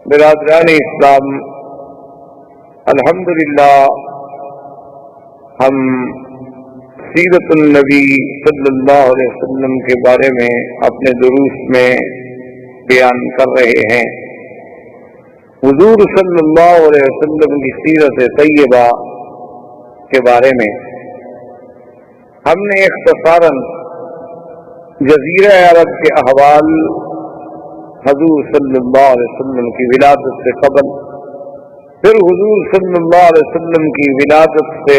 برادران اسلام، الحمدللہ ہم سیرت النبی صلی اللہ علیہ وسلم کے بارے میں اپنے دروس میں بیان کر رہے ہیں۔ حضور صلی اللہ علیہ وسلم کی سیرت طیبہ کے بارے میں ہم نے اختصاراً جزیرہ عرب کے احوال، حضور صلی اللہ علیہ وسلم کی ولادت سے قبل، پھر حضور صلی اللہ علیہ وسلم کی ولادت سے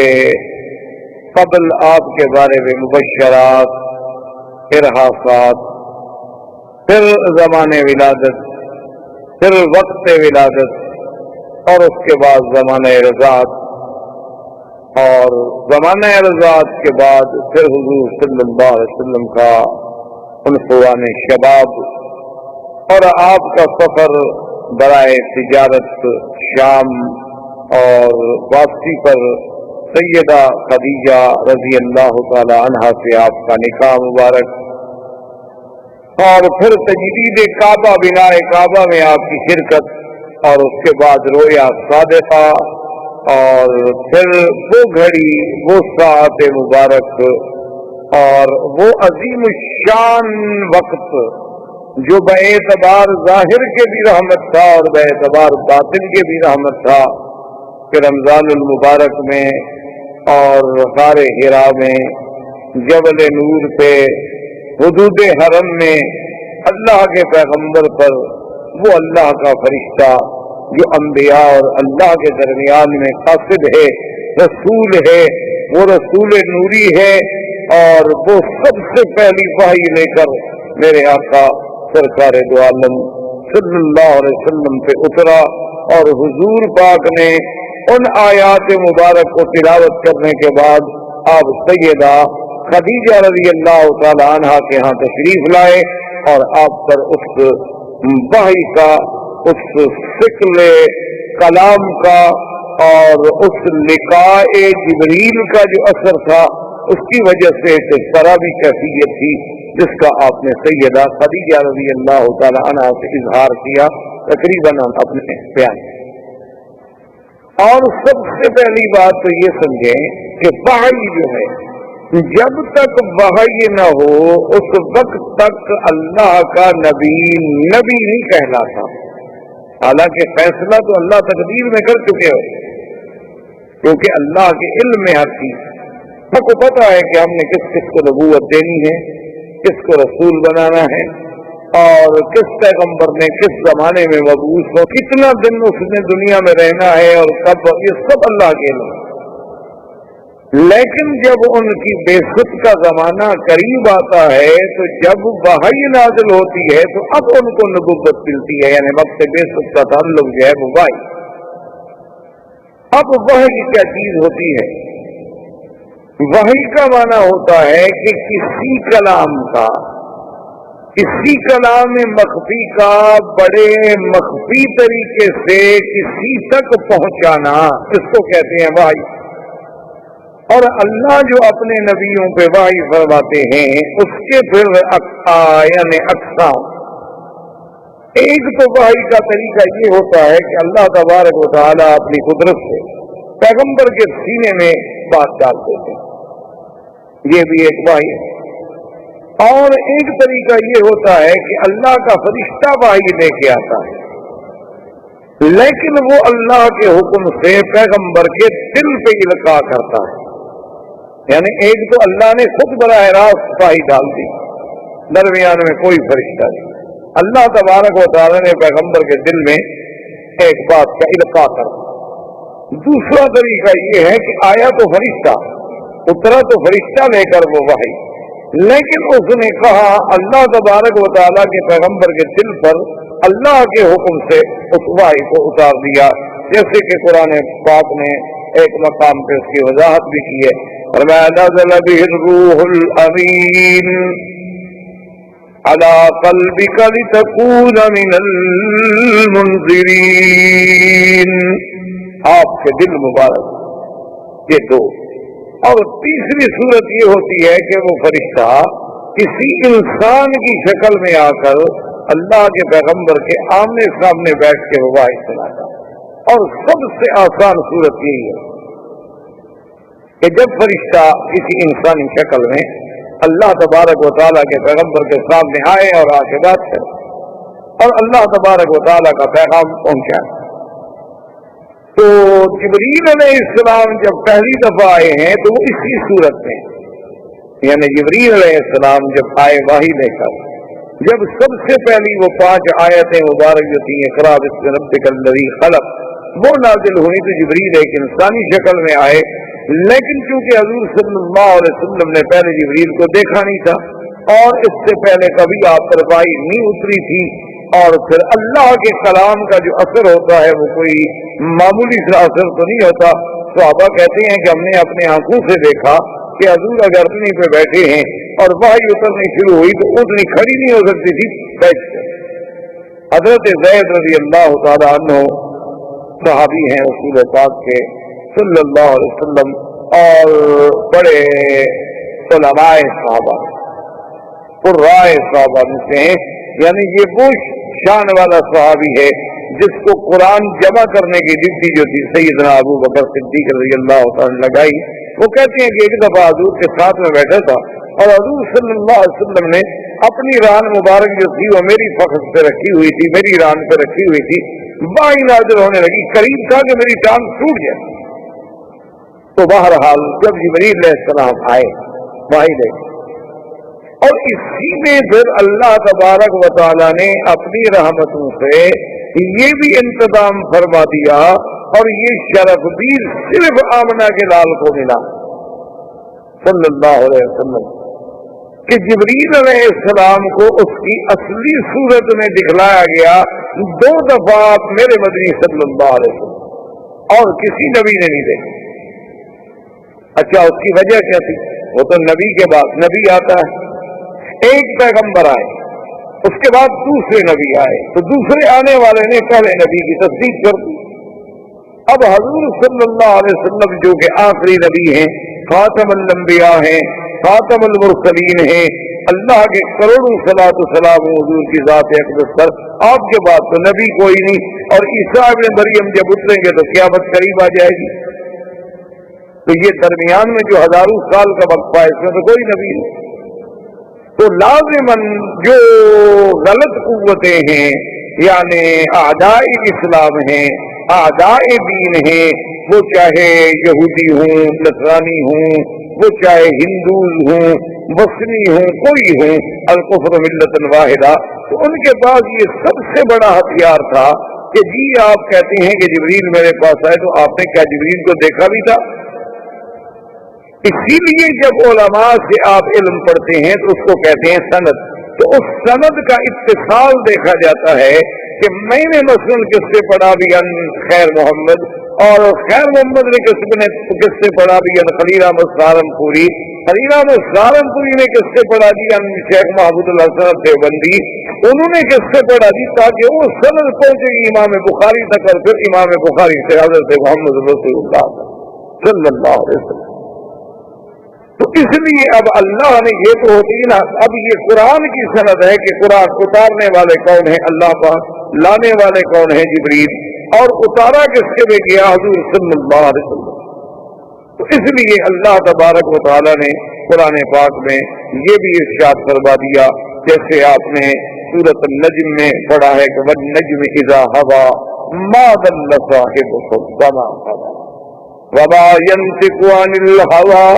قبل آپ کے بارے میں مبشرات، ارہاسات، پھر زمان ولادت، پھر وقت ولادت، اور اس کے بعد زمانہ رضاعت، اور زمانہ رضاعت کے بعد پھر حضور صلی اللہ علیہ وسلم کا عنفوان شباب اور آپ کا سفر برائے تجارت شام اور واپسی پر سیدہ خدیجہ رضی اللہ تعالی عنہا سے آپ کا نکاح مبارک، اور پھر تجدید کعبہ، بناء کعبہ میں آپ کی شرکت، اور اس کے بعد رویا صادقہ، اور پھر وہ گھڑی، وہ ساعت مبارک اور وہ عظیم الشان وقت جو باعتبار ظاہر کے بھی رحمت تھا اور باعتبار باطن کے بھی رحمت تھا، کہ رمضان المبارک میں اور غار حرا میں، جبل نور پہ، حدود حرم میں اللہ کے پیغمبر پر وہ اللہ کا فرشتہ جو انبیاء اور اللہ کے درمیان میں قاصد ہے، رسول ہے، وہ رسول نوری ہے، اور وہ سب سے پہلی وحی لے کر میرے آقا سرکار دو عالم صلی اللہ علیہ وسلم پہ اترا، اور حضور پاک نے ان آیات مبارک کو تلاوت کرنے کے بعد آپ سیدہ خدیجہ رضی اللہ تعالی عنہا کے ہاں تشریف لائے، اور آپ پر اس وحی کا، اس ثقل کلام کا اور اس لقاء جبریل کا جو اثر تھا، اس کی وجہ سے ایک سرابی کیفیت تھی جس کا آپ نے سیدہ خدیجہ رضی اللہ تعالی عنہا سے اظہار کیا تقریباً اپنے بیان۔ اور سب سے پہلی بات تو یہ سمجھیں کہ وحی جو ہے، جب تک وحی نہ ہو اس وقت تک اللہ کا نبی نہیں کہلاتا، حالانکہ فیصلہ تو اللہ تقدیر میں کر چکے ہو، کیونکہ اللہ کے علم میں ہر چیز سب کو پتا ہے کہ ہم نے کس کس کو نبوت دینی ہے، کس کو رسول بنانا ہے، اور کس پیغمبر نے کس زمانے میں مبعوث ہو، کتنا دن اس نے دنیا میں رہنا ہے، اور کب، یہ سب اللہ کے علم۔ لیکن جب ان کی بعثت کا زمانہ قریب آتا ہے، تو جب وحی نازل ہوتی ہے تو اب ان کو نبوت ملتی ہے، یعنی وقت بعثت کا تعلق جو ہے وہ وحی۔ اب وحی کیا چیز ہوتی ہے؟ وحی کا معنی ہوتا ہے کہ کسی کلام کا، کسی کلام مخفی کا بڑے مخفی طریقے سے کسی تک پہنچانا، اس کو کہتے ہیں وحی۔ اور اللہ جو اپنے نبیوں پہ وحی فرماتے ہیں، اس کے پھر یعنی اقسام۔ ایک تو وحی کا طریقہ یہ ہوتا ہے کہ اللہ تبارک و تعالیٰ اپنی قدرت سے پیغمبر کے سینے میں بات ڈال دیتے ہیں، یہ بھی ایک وحی ہے۔ اور ایک طریقہ یہ ہوتا ہے کہ اللہ کا فرشتہ وحی لے کے آتا ہے، لیکن وہ اللہ کے حکم سے پیغمبر کے دل پہ القاء کرتا ہے، یعنی ایک تو اللہ نے خود براہ راست وحی ڈال دی، درمیان میں کوئی فرشتہ نہیں، اللہ تبارک و تعالی نے پیغمبر کے دل میں ایک بات کا القاء کر دیا۔ دوسرا طریقہ یہ ہے کہ آیا تو فرشتہ، اترا تو فرشتہ لے کر وہ وحی، لیکن اس نے کہا اللہ تبارک و تعالیٰ کے پیغمبر کے دل پر اللہ کے حکم سے اس وحی کو اتار دیا، جیسے کہ قرآن پاک نے ایک مقام پہ اس کی وضاحت بھی کی ہے، فرمایا نزل به الروح الامین علی قلبک لتکون من المنذرین، آپ کے دل مبارک، یہ دو۔ اور تیسری صورت یہ ہوتی ہے کہ وہ فرشتہ کسی انسان کی شکل میں آ کر اللہ کے پیغمبر کے آمنے سامنے بیٹھ کے وہ واعظ سناتا. اور سب سے آسان صورت یہی ہے کہ جب فرشتہ کسی انسانی شکل میں اللہ تبارک و تعالیٰ کے پیغمبر کے سامنے آئے اور آ کے بات کرے اور اللہ تبارک و تعالیٰ کا پیغام پہنچائے، تو جبریل علیہ السلام جب پہلی دفعہ آئے ہیں تو وہ اسی صورت میں، یعنی جبریل علیہ السلام جب آئے وحی لے کر، جب سب سے پہلی وہ 5 آیتیں مبارک جو تھیں اقرا باسم ربک الذی خلق وہ نازل ہوئی تو جبریل ایک انسانی شکل میں آئے. لیکن چونکہ حضور صلی اللہ علیہ وسلم نے پہلے جبریل کو دیکھا نہیں تھا اور اس سے پہلے کبھی آپ پر وحی نہیں اتری تھی، اور پھر اللہ کے کلام کا جو اثر ہوتا ہے وہ کوئی معمولی سا اثر تو نہیں ہوتا. صحابہ کہتے ہیں کہ ہم نے اپنے آنکھوں سے دیکھا کہ حضور اگر اٹھنی پہ بیٹھے ہیں اور وحی اترنی شروع ہوئی تو اٹھنی کھڑی نہیں ہو سکتی تھی، بیٹھ گئے. حضرت زید رضی اللہ تعالیٰ عنہ صحابی ہیں رسول پاک کے صلی اللہ علیہ وسلم اور بڑے علماء صحابہ قرائے صحابہ میں سے ہیں، یعنی یہ وہ شان والا صحابی ہے جس کو قرآن جمع کرنے کی ڈیوٹی جو تھی سیدنا ابو بکر صدیق رضی اللہ تعالیٰ لگائی. وہ کہتے ہیں کہ ایک دفعہ حضور کے ساتھ میں بیٹھا تھا اور حضور صلی اللہ علیہ وسلم نے اپنی ران مبارک جو تھی وہ میری فخذ پہ رکھی ہوئی تھی، میری ران پہ رکھی ہوئی تھی، بائیں نازل ہونے لگی، قریب تھا کہ میری ٹانگ ٹوٹ جائے. تو بہرحال جب جبریل علیہ السلام آئے وحی لے اور اسی میں پھر اللہ تبارک و تعالیٰ نے اپنی رحمتوں سے یہ بھی انتظام فرما دیا اور یہ شرف بھی صرف آمنہ کے لال کو ملا صلی اللہ علیہ وسلم کہ جبریل علیہ السلام کو اس کی اصلی صورت میں دکھلایا گیا 2 دفعہ میرے مدنی صلی اللہ علیہ وسلم اور کسی نبی نے نہیں دیکھا. اچھا اس کی وجہ کیا تھی؟ وہ تو نبی کے بعد نبی آتا ہے، ایک پیغمبر آئے اس کے بعد دوسرے نبی آئے تو دوسرے آنے والے نے پہلے نبی کی تصدیق کر دی. اب حضور صلی اللہ علیہ وسلم جو کہ آخری نبی ہیں، خاتم الانبیاء ہیں، خاتم المرسلین ہیں، اللہ کے کروڑوں صلاۃ و سلام حضور کی ذات اقدس پر، آپ کے بعد تو نبی کوئی نہیں اور عیسیٰ ابن مریم جب اتریں گے تو قیامت قریب آ جائے گی. تو یہ درمیان میں جو ہزاروں سال کا وقفہ ہے اس میں تو کوئی نبی نہیں. تو لازماً جو غلط قوتیں ہیں یعنی اعداء اسلام ہیں، اعداء دین ہیں، وہ چاہے یہودی ہوں، نصرانی ہوں، وہ چاہے ہندوز ہوں، مسلم ہوں، کوئی ہوں، الکفر ملت واحدہ، تو ان کے پاس یہ سب سے بڑا ہتھیار تھا کہ جی آپ کہتے ہیں کہ جبریل میرے پاس آئے تو آپ نے کیا جبریل کو دیکھا بھی تھا؟ اسی لیے جب علماء سے آپ علم پڑھتے ہیں تو اس کو کہتے ہیں سند. تو اس سند کا اتصال دیکھا جاتا ہے کہ میں نے مثلاً کس سے پڑھا بھی ان خیر محمد اور خیر محمد نے کس سے پڑھا بھی ان خلیل احمد سہارنپوری، خلیل احمد سہارنپوری نے کس سے پڑھا دی ان شیخ محمود الحسن دیوبندی، انہوں نے کس سے پڑھا دی، تاکہ وہ سند پہنچے گی امام بخاری تک اور پھر امام بخاری سے حضرت محمد رسول اللہ صلی اللہ علیہ وسلم. تو اس لیے اب اللہ نے یہ تو ہوتی نا، اب یہ قرآن کی سند ہے کہ قرآن اتارنے والے کون ہیں اللہ پاک، لانے والے کون ہیں جبریل، اور اتارا کس کے لے گیا حضور صلی اللہ علیہ وسلم. تو اس لیے اللہ تبارک و تعالیٰ نے قرآن پاک میں یہ بھی ارشاد فرما دیا، جیسے آپ نے سورۃ النجم میں پڑھا ہے کہ والنجم اذا ہوا ما ضل صاحبكم وما غوى وما ينطق عن الهوى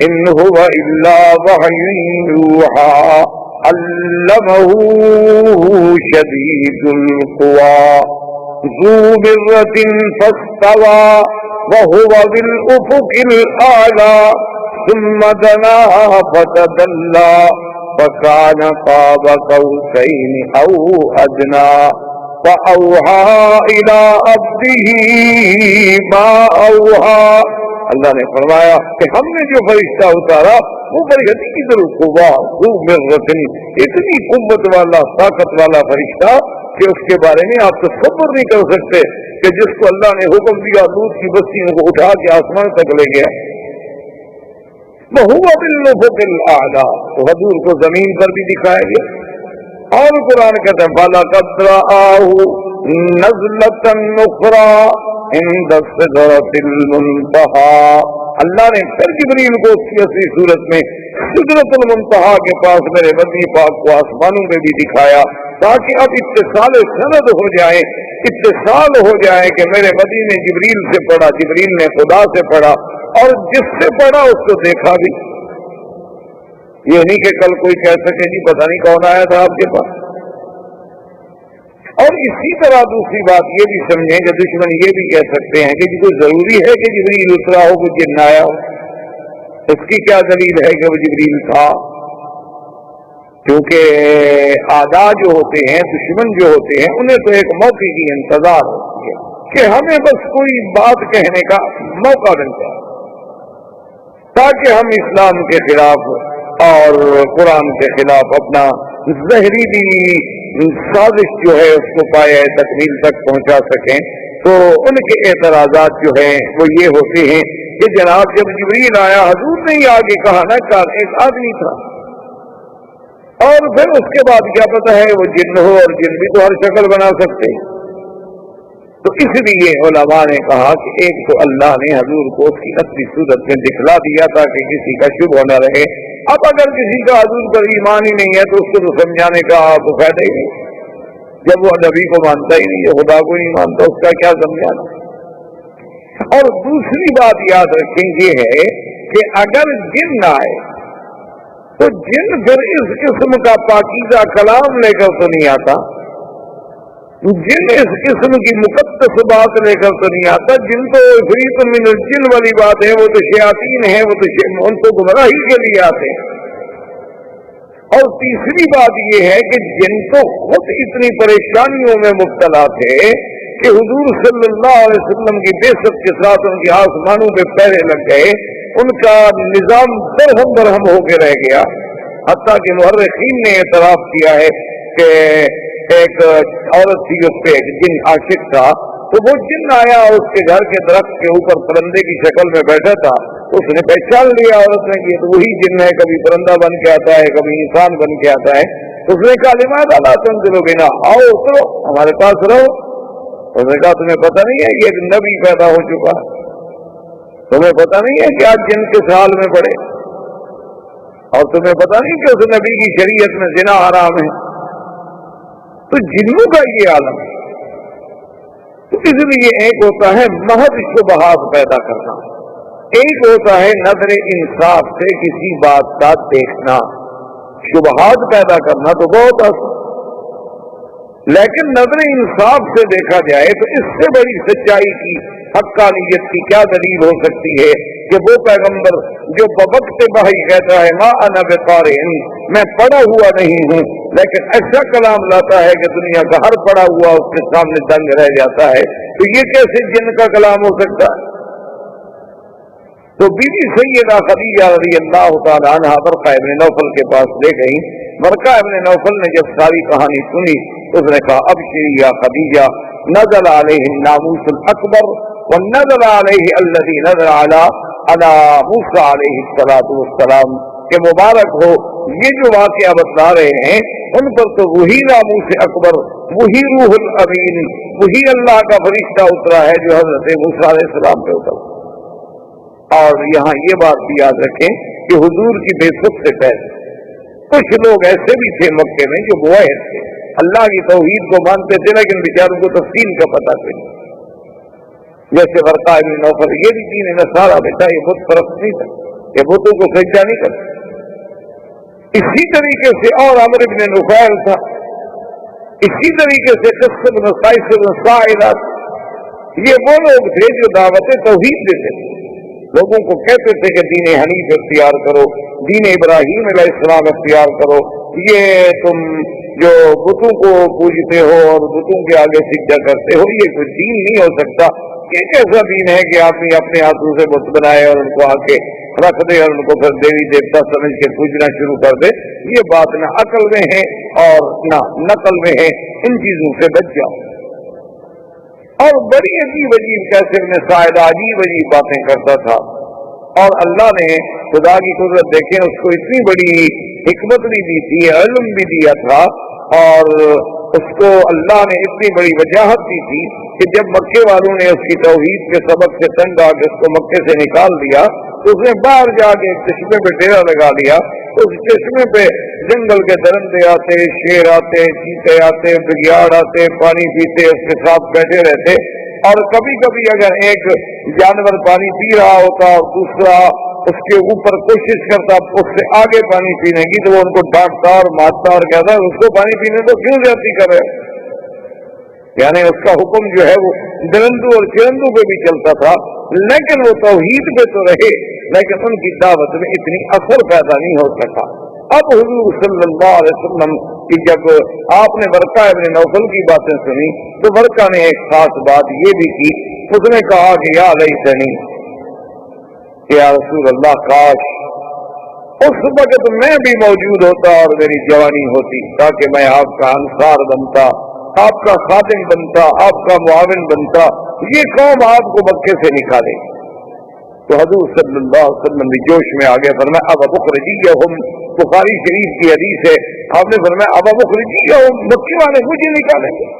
إن هو إلا وحي يوحى علمه شديد القوى ذو مرة فاستوى وهو بالأفق الأعلى ثم دنا فتدلى فكان قاب قوسين أو أدنى فأوحى إلى عبده ما أوحى. اللہ نے فرمایا کہ ہم نے جو فرشتہ اتارا وہ فرشتہ اتنی قوت والا طاقت والا فرشتہ کہ اس کے بارے میں آپ تصور نہیں کر سکتے کہ جس کو اللہ نے حکم دیا لوط کی بستیوں کو اٹھا کے آسمان تک لے گیا. وَهُوَ بِالْأُفُقِ الْأَعْلَىٰ، تو حضور کو زمین پر بھی دکھایا گیا اور قرآن کہتے ہیں فَلَقَدْ رَآهُ نَزْلَةً أُخْرَىٰ عِندَ السِّدْرَةِ الْمُنتَهَىٰ، اللہ نے پھر جبریل کو اس کی اصلی صورت میں سدرۃ المنتہا کے پاس میرے مدنی پاک کو آسمانوں میں بھی دکھایا، تاکہ اب اتصال سند ہو جائے، اتصال ہو جائے کہ میرے مدنی نے جبریل سے پڑھا، جبریل نے خدا سے پڑھا، اور جس سے پڑھا اس کو دیکھا بھی۔ یہ نہیں کہ کل کوئی کہہ سکے جی پتہ نہیں کون آیا تھا آپ کے پاس۔ اور اسی طرح دوسری بات یہ بھی سمجھیں کہ دشمن یہ بھی کہہ سکتے ہیں کہ کوئی ضروری ہے کہ جبریل اترا ہو، کوئی جن آیا ہو، اس کی کیا دلیل ہے کہ وہ جبریل تھا؟ کیونکہ اعداء جو ہوتے ہیں، دشمن جو ہوتے ہیں، انہیں تو ایک موقع کی انتظار ہوتی ہے کہ ہمیں بس کوئی بات کہنے کا موقع مل جائے تاکہ ہم اسلام کے خلاف اور قرآن کے خلاف اپنا زہریلی سازش جو ہے اس کو پایہ تکمیل تک پہنچا سکیں۔ تو ان کے اعتراضات جو ہیں وہ یہ ہوتے ہیں کہ جناب جب جبریل آیا، حضور نے ہی آگے کہا نا کہ ایک آدمی تھا، اور پھر اس کے بعد کیا پتہ ہے وہ جن ہو، اور جن بھی تو ہر شکل بنا سکتے۔ تو اس لیے علماء نے کہا کہ ایک تو اللہ نے حضور کو اس کی اصلی صورت میں دکھلا دیا تاکہ کسی کا شبہ نہ رہے۔ اب اگر کسی کا حضور پر ایمان ہی نہیں ہے تو اس کو تو سمجھانے کا تو فائدہ ہی نہیں، جب وہ نبی کو مانتا ہی نہیں ہے، خدا کو نہیں مانتا، اس کا کیا سمجھانا۔ اور دوسری بات یاد رکھیں یہ ہے کہ اگر جن آئے تو جن پھر اس قسم کا پاکیزہ کلام لے کر تو نہیں آتا، جن اس قسم کی مقدس بات لے کر تو نہیں آتا، جن تو عفریت من الجن والی بات ہے، وہ تو شیاطین ہیں، وہ تو ان کو گمراہی کے لیے آتے ہیں۔ اور تیسری بات یہ ہے کہ جن تو خود اتنی پریشانیوں میں مبتلا تھے کہ حضور صلی اللہ علیہ وسلم کی بعثت کے ساتھ ان کے آسمانوں پہ پہرے لگ گئے، ان کا نظام درہم برہم ہو کے رہ گیا، حتیٰ کہ مورخین نے اعتراف کیا ہے کہ ایک عورت تھی، اس پہ ایک جن عاشق تھا، تو وہ جن آیا اور اس کے گھر کے درخت کے اوپر پرندے کی شکل میں بیٹھا تھا، اس نے پہچان لیا عورت نے کہ تو وہی جن ہے، کبھی پرندہ بن کے آتا ہے، کبھی انسان بن کے آتا ہے۔ اس نے کہا لماذا لا تنزلوا بنا، آؤ اترو ہمارے پاس رہو۔ اس نے کہا تمہیں پتہ نہیں ہے کہ ایک نبی پیدا ہو چکا، تمہیں پتہ نہیں ہے کہ آج جن کس حال میں پڑے، اور تمہیں پتہ نہیں کہ اس نبی کی شریعت میں زنا حرام ہے۔ تو جنوں کا یہ عالم ہے۔ تو اس لیے ایک ہوتا ہے محض شبہات پیدا کرنا، ایک ہوتا ہے نظر انصاف سے کسی بات کا دیکھنا۔ شبہات پیدا کرنا تو بہت آسان، لیکن نظر انصاف سے دیکھا جائے تو اس سے بڑی سچائی کی، حقانیت کی کیا دلیل ہو سکتی ہے کہ وہ پیغمبر جو بوقت وحی کہتا ہے ما انا بقارئ، میں پڑھا ہوا نہیں ہوں، لیکن ایسا کلام لاتا ہے کہ دنیا کا ہر پڑھا ہوا اس کے سامنے دنگ رہ جاتا ہے، تو یہ کیسے جن کا کلام ہو سکتا ہے؟ تو بی بی سیدہ خدیجہ رضی اللہ تعالیٰ عنہ ورقہ ابن نوفل کے پاس لے گئی۔ ورقہ ابن نوفل نے جب ساری کہانی سنی اس نے کہا ابشری یا خدیجہ، نزل علیہ الناموس الاکبر ونزل علیہ الذی نزل علی موسیٰ علیہ السلام، کہ مبارک ہو یہ جو واقعہ بتلا رہے ہیں ان پر تو وہی ناموس اکبر، وہی روح الامین، وہی اللہ کا فرشتہ اترا ہے جو حضرت موسیٰ علیہ السلام پہ اترا۔ اور یہاں یہ بات بھی یاد رکھیں کہ حضور کی بعثت سے پہلے کچھ لوگ ایسے بھی تھے مکے میں جو موحد تھے، اللہ کی توحید کو مانتے تھے، لیکن بیچاروں کو تفصیل کا پتہ تھا، جیسے ورقہ ابن نوفل، یہ بھی دین نصارہ بیٹا یہ بت پرست نہیں تھا، یہ بتوں کو سجدہ نہیں کرتا۔ اسی طریقے سے اور عمرو بن نفیل تھا، اسی طریقے سے قصہ بن قیس بن ساعدہ، یہ وہ لوگ تھے جو دعوت توحید دیتے تھے، لوگوں کو کہتے تھے کہ دین حنیف اختیار کرو، دین ابراہیم علیہ السلام اختیار کرو، یہ تم جو بتوں کو پوجتے ہو اور بتوں کے آگے سجدہ کرتے ہو یہ کوئی دین نہیں ہو سکتا۔ ایک ایسا دین ہے کہ آدمی اپنے ہاتھوں سے بت بنائے اور ان کو آ کے رکھ دے اور ان کو پھر دیوی دیوتا سمجھ کے پوجنا شروع کر دے، یہ بات نہ عقل میں ہے اور نہ نقل میں ہے، ان چیزوں سے بچ جاؤ۔ اور بڑی عجیب عجیب کیسے میں سائدہ عجیب عجیب باتیں کرتا تھا، اور اللہ نے خدا کی قدرت دیکھیں اس کو اتنی بڑی حکمت بھی دی تھی، علم بھی دیا تھا اور اس کو اللہ نے اتنی بڑی وجاہت دی تھی کہ جب مکے والوں نے اس کی توحید کے سبب سے تنگ آ کے اس کو مکے سے نکال دیا تو اس نے باہر جا کے ایک چشمے پہ ڈیرا لگا لیا. اس چشمے پہ جنگل کے درندے آتے, شیر آتے, چیتے آتے, بگیاڑ آتے, پانی پیتے, اس کے ساتھ بیٹھے رہتے. اور کبھی کبھی اگر ایک جانور پانی پی رہا ہوتا اور دوسرا اس کے اوپر کوشش کرتا اس سے آگے پانی پینے کی تو وہ ان کو ڈانٹتا اور مارتا اور کہتا اس کو پانی پینے تو کیوں زیادتی کر رہے. یعنی اس کا حکم جو ہے وہ درندوں اور چرندوں پہ بھی چلتا تھا, لیکن وہ توحید پہ تو رہے, لیکن ان کی دعوت میں اتنی اثر پیدا نہیں ہو سکا. اب حضور صلی اللہ علیہ وسلم کی جب آپ نے ورقہ ابن نوفل کی باتیں سنی تو ورقہ نے ایک خاص بات یہ بھی کی. اس نے کہا کہ یا لیتنی, یا رسول اللہ کاش اس وقت میں بھی موجود ہوتا اور میری جوانی ہوتی تاکہ میں آپ کا انصار بنتا, آپ کا خادم بنتا, آپ کا معاون بنتا, یہ قوم آپ کو مکے سے نکالے. تو حضور صلی اللہ علیہ وسلم بھی جوش میں آگے فرمایا اب مخرجیہم, بخاری شریف کی حدیث ہے, آپ نے فرمایا اب مخرجیہم, مکے والے مجھے نکالیں گے.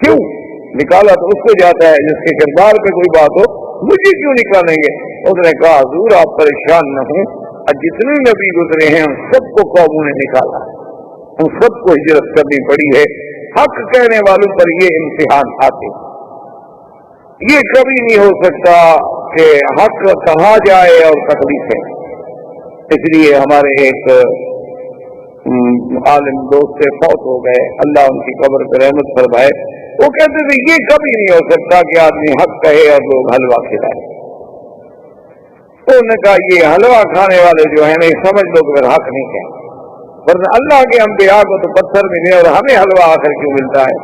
کیوں نکالا تو اس کو جاتا ہے جس کے کردار پہ کوئی بات ہو, مجھے کیوں نکالیں گے. اس نے کہا حضور آپ پریشان نہ ہوں, جتنے نبی گزرے ہیں ان سب کو قوموں نے نکالا, ان سب کو ہجرت کرنی پڑی ہے. حق کہنے والوں پر یہ امتحان آتے, یہ کبھی نہیں ہو سکتا کہ حق کہا جائے اور تکلیف ہے. اس لیے ہمارے ایک عالم دوست سے فوت ہو گئے, اللہ ان کی قبر پہ رحمت فرمائے. وہ کہتے تھے یہ کبھی نہیں ہو سکتا کہ آدمی حق کہے اور لوگ حلوہ کھلائے. انہوں نے کہا یہ حلوہ کھانے والے جو ہیں نہیں سمجھ لو کہ پھر حق نہیں کہیں, ورنہ اللہ کے انبیاء کو تو پتھر ملے اور ہمیں حلوہ آخر کیوں ملتا ہے.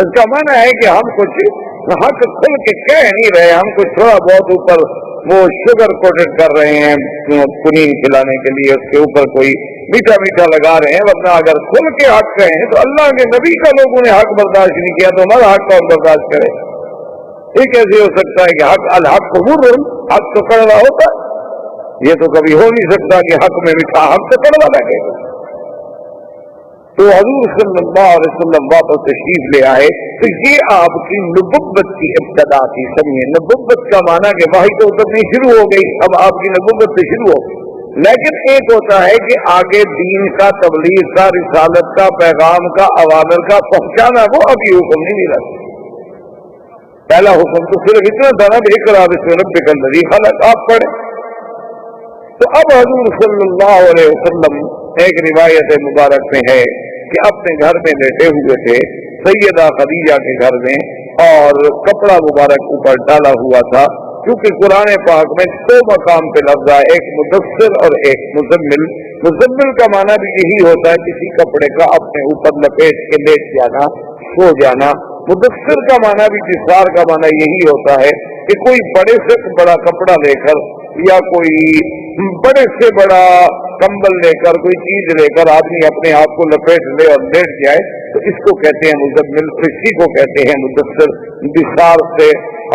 اس کا معنی ہے کہ ہم کچھ حق کھل کے کہہ نہیں رہے, ہم کچھ تھوڑا بہت اوپر وہ شوگر کوٹڈ کر رہے ہیں کنین کھلانے کے لیے, اس کے اوپر کوئی میٹھا میٹھا لگا رہے ہیں. ورنہ اگر کھل کے حق کہیں تو اللہ کے نبی کا لوگوں نے حق برداشت نہیں کیا تو ہمارا حق کون برداشت کرے. یہ کیسے ہو سکتا ہے کہ حق الحق کو حق تو کڑوا ہوتا ہے, یہ تو کبھی ہو نہیں سکتا کہ حق میں میٹھا حق تو کڑوا لگے. تو حضور صلی اللہ علیہ وسلم واپس تشریف لے آئے تو یہ آپ کی نبوت کی ابتدا تھی. سمجھے, نبوت کا معنی کہ وحی تو اترنی شروع ہو گئی, اب آپ کی نبوت سے شروع ہو گئی. لیکن ایک ہوتا ہے کہ آگے دین کا, تبلیغ کا, رسالت کا, پیغام کا, اوامر کا پہنچانا, وہ ابھی حکم نہیں ملا. پہلا حکم تو صرف اتنا تھا نا اقرا بسم ربک الذی خلق, آپ پڑھیں. تو اب حضور صلی اللہ علیہ وسلم ایک روایت مبارک میں ہے کہ اپنے گھر میں لیٹے ہوئے تھے سیدہ خدیجہ کے گھر میں, اور کپڑا مبارک اوپر ڈالا ہوا تھا. کیونکہ قرآن پاک میں دو مقام پہ لفظ ہے, ایک مدثر اور ایک مزمل. مزمل کا معنی بھی یہی ہوتا ہے کسی کپڑے کا اپنے اوپر لپیٹ کے لیٹ جانا, سو جانا. مدثر کا معنی بھی جسار کا معنی یہی ہوتا ہے کہ کوئی بڑے سے بڑا کپڑا لے کر یا کوئی بڑے سے بڑا کمبل لے کر, کوئی چیز لے کر آدمی اپنے آپ کو لپیٹ لے اور لیٹ جائے تو اس کو کہتے ہیں مزمل, اسی کو کہتے ہیں مدثر, بسار سے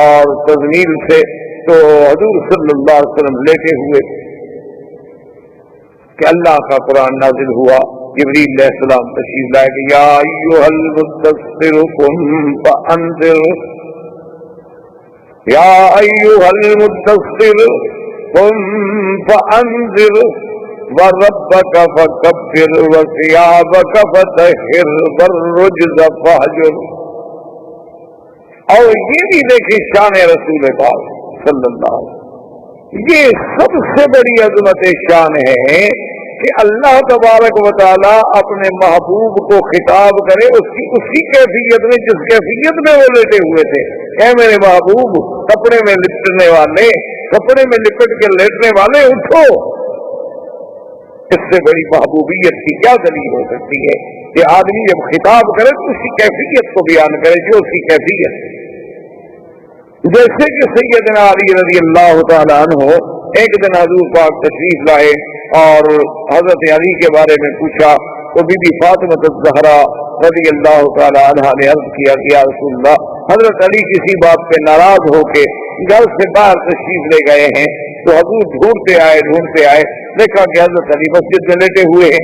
اور تزمیل سے. تو حضور صلی اللہ علیہ وسلم لیٹے ہوئے کہ اللہ کا قرآن نازل ہوا. جبریل علیہ السلام تشریف لائے کہ یا ایھا المدثر قم فانذر, یا ایھا المدثر قم فانذر وربک فکبر وثیابک فطہر والرجز فہجر. اور یہ بھی دیکھیں شان رسول پاک صلی اللہ علیہ وسلم, یہ سب سے بڑی عظمت شان ہے کہ اللہ تبارک و تعالیٰ اپنے محبوب کو خطاب کرے اسی کیفیت میں جس کیفیت میں وہ لیٹے ہوئے تھے. اے میرے محبوب, کپڑے میں لپٹنے والے, کپڑے میں لپٹ کے لیٹنے والے, اٹھو. اس سے بڑی محبوبیت کی کیا دلیل ہو سکتی ہے کہ آدمی جب خطاب کرے تو اسی کیفیت کو بیان کرے جو اس کی کیفیت. جیسے کہ سیدنا علی رضی اللہ تعالیٰ عنہ ایک دن حضور پاک تشریف لائے اور حضرت علی کے بارے میں پوچھا تو بی بی فاطمہ الزہرا رضی اللہ تعالیٰ عنہ نے عرض کیا کہ یا رسول اللہ, حضرت علی کسی بات پہ ناراض ہو کے گھر سے باہر تشریف لے گئے ہیں. تو حضور ڈھونڈتے آئے دیکھا کہ حضرت علی مسجد میں لیٹے ہوئے ہیں.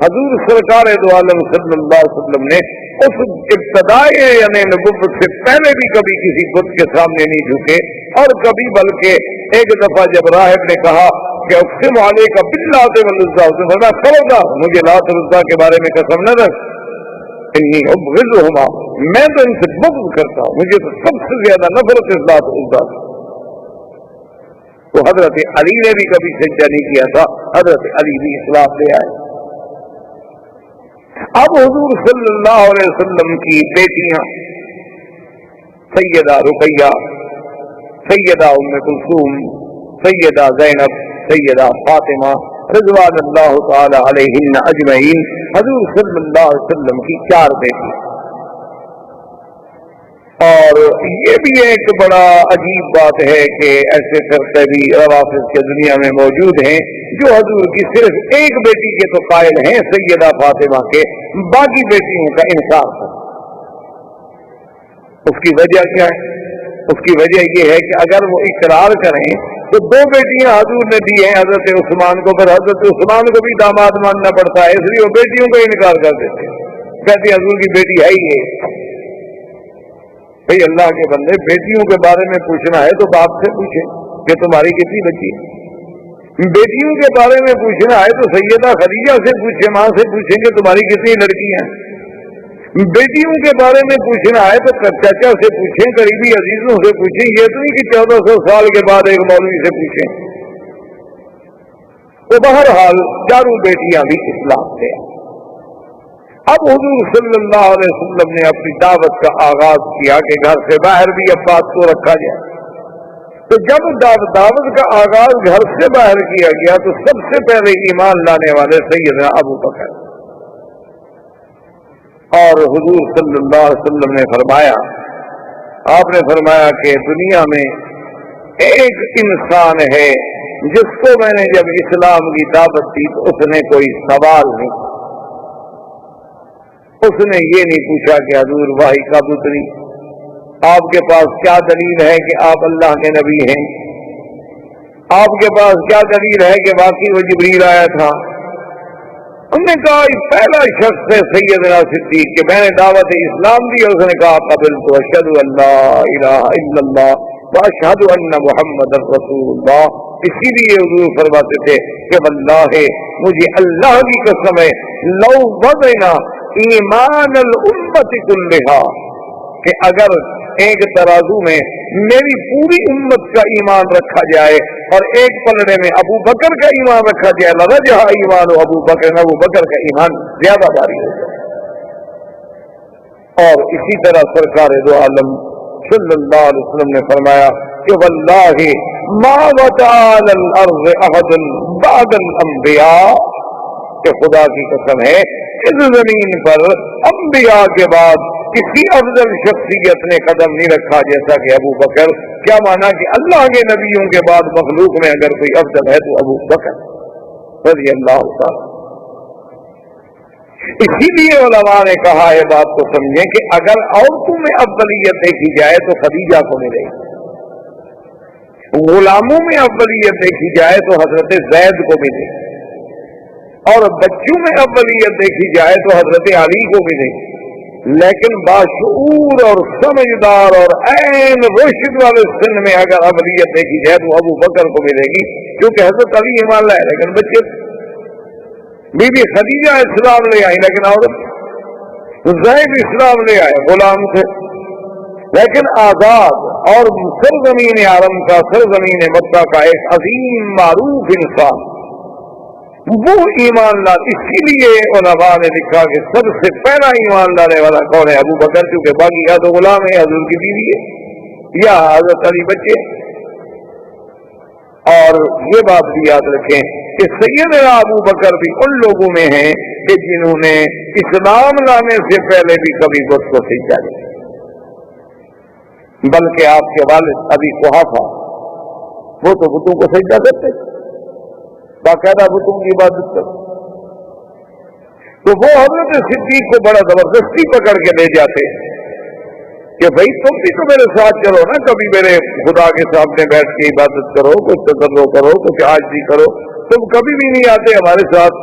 حضور سرکار دو عالم صلی اللہ علیہ وسلم نے اس ابتدائی یعنی نبوت سے پہلے بھی کبھی کسی بت کے سامنے نہیں جھکے، اور کبھی بلکہ ایک دفعہ جب راہب نے کہا کہ اقسم علیک باللات والعزیٰ، اس نے فرمایا خبردار مجھے لات اور عزیٰ کے بارے میں قسم نہ رکھ، انی ابغضہما، میں تو ان سے بغض کرتا ہوں، مجھے تو سب سے زیادہ نفرت اس لات اور عزیٰ سے۔ تو حضرت علی نے بھی کبھی سجدہ نہیں کیا تھا، حضرت علی بھی اسلام لے آئے۔ اب حضور صلی اللہ علیہ وسلم کی بیٹیاں سیدہ رقیہ، سیدہ ام کلثوم، سیدہ زینب، سیدہ فاطمہ رضوان اللہ تعالی علیہن اجمعین، حضور صلی اللہ علیہ وسلم کی 4 بیٹی۔ اور یہ بھی ایک بڑا عجیب بات ہے کہ ایسے فرقے بھی روافض کے دنیا میں موجود ہیں جو حضور کی صرف ایک بیٹی کے تو قائل ہیں سیدہ فاطمہ کے، باقی بیٹیوں کا انکار ہے۔ اس کی وجہ کیا ہے؟ اس کی وجہ یہ ہے کہ اگر وہ اقرار کریں تو 2 بیٹیاں حضور نے دی ہیں حضرت عثمان کو، پھر حضرت عثمان کو بھی داماد ماننا پڑتا ہے، اس لیے وہ بیٹیوں کا انکار کر دیتے ہیں، کہتے حضور کی بیٹی ہے ہی ہے۔ بھئی اللہ کے بندے، بیٹیوں کے بارے میں پوچھنا ہے تو باپ سے پوچھیں کہ تمہاری کتنی بچی ہے، بیٹیوں کے بارے میں پوچھنا ہے تو سیدہ خدیجہ سے پوچھیں، ماں سے پوچھیں کہ تمہاری کتنی لڑکیاں ہیں، بیٹیوں کے بارے میں پوچھنا ہے تو چچا سے پوچھیں، قریبی عزیزوں سے پوچھیں، یہ تو نہیں کہ 1400 سال کے بعد ایک مولوی سے پوچھیں۔ تو بہرحال 4 بیٹیاں بھی اسلام سے آئیں۔ اب حضور صلی اللہ علیہ وسلم نے اپنی دعوت کا آغاز کیا کہ گھر سے باہر بھی اب بات کو رکھا جائے۔ تو جب دعوت کا آغاز گھر سے باہر کیا گیا تو سب سے پہلے ایمان لانے والے سیدنا ابو بکر، اور حضور صلی اللہ علیہ وسلم نے فرمایا، آپ نے فرمایا کہ دنیا میں ایک انسان ہے جس کو میں نے جب اسلام کی دعوت دی تو اس نے کوئی سوال نہیں، اس نے یہ نہیں پوچھا کہ حضور واہی کا پتری آپ کے پاس کیا دلیل ہے کہ آپ اللہ کے نبی ہیں، آپ کے پاس کیا دلیل ہے کہ واقعی وہ جبریل آیا تھا۔ انہوں نے کہا پہلا شخص ہے سیدنا صدیق کہ میں نے دعوت اسلام دی، اور اس نے کہا قبلت اشہد ان لا الہ الا اللہ واشہد ان محمد رسول اللہ۔ اسی لیے حضور فرماتے تھے کہ واللہ مجھے اللہ کی قسم ہے لو وضعنا ایمان الامت کلھا، کہ اگر ایک ترازو میں میری پوری امت کا ایمان رکھا جائے اور ایک پلڑے میں ابو بکر کا ایمان رکھا جائے لرجح ایمان ابو بکر، ابو بکر کا ایمان زیادہ بھاری ہو جائے۔ اور اسی طرح سرکار دو عالم صلی اللہ علیہ وسلم نے فرمایا کہ واللہ ما وضع علی الارض احد بعد الانبیاء، کہ خدا کی قسم ہے اس زمین پر انبیاء کے بعد کسی افضل شخصیت نے قدم نہیں رکھا جیسا کہ ابو بکر۔ کیا مانا کہ اللہ کے نبیوں کے بعد مخلوق میں اگر کوئی افضل ہے تو ابو بکر رضی اللہ تعالی۔ اسی لیے علماء نے کہا ہے بات کو سمجھیں کہ اگر عورتوں میں افضلیت دیکھی جائے تو خدیجہ کو ملے گی، غلاموں میں افضلیت دیکھی جائے تو حضرت زید کو ملے گی، اور بچوں میں افضلیت دیکھی جائے تو حضرت علی کو ملے گی۔ لیکن باشعور اور سمجھدار اور عین رشد والے سن میں اگر افضلیت دیکھی جائے تو ابو بکر کو ملے گی، کیونکہ حضرت علی ایمان لائے لیکن بچے، بی بی خدیجہ اسلام لے آئی لیکن عورت، زید اسلام لے آئے غلام تھے لیکن آزاد، اور سرزمین حرم کا، سرزمین مکہ کا ایک عظیم معروف انسان وہ ایمان لا۔ اسی لیے علماء نے لکھا کہ سب سے پہلا ایمان لانے والا کون ہے؟ ابو بکر، کیونکہ باقی یا تو غلام ہے، حضور کی بیوی ہے، یا حضرت علی بچے۔ اور یہ بات بھی یاد رکھیں کہ سیدنا ابو بکر بھی ان لوگوں میں ہیں کہ جنہوں نے اسلام لانے سے پہلے بھی کبھی بت کو سجدہ نہیں، بلکہ آپ کے والد ابی قحافہ وہ تو بتوں کو سجدہ کرتے، باقاعدہ بتوں کی عبادت کرتے، تو وہ حضرت صدیق کو بڑا زبردستی پکڑ کے لے جاتے کہ بھائی تم بھی تو میرے ساتھ چلو نا، کبھی میرے خدا کے سامنے بیٹھ کے عبادت کرو، کچھ تذرع کرو، کچھ عاجزی کرو، تم کبھی بھی نہیں آتے ہمارے ساتھ۔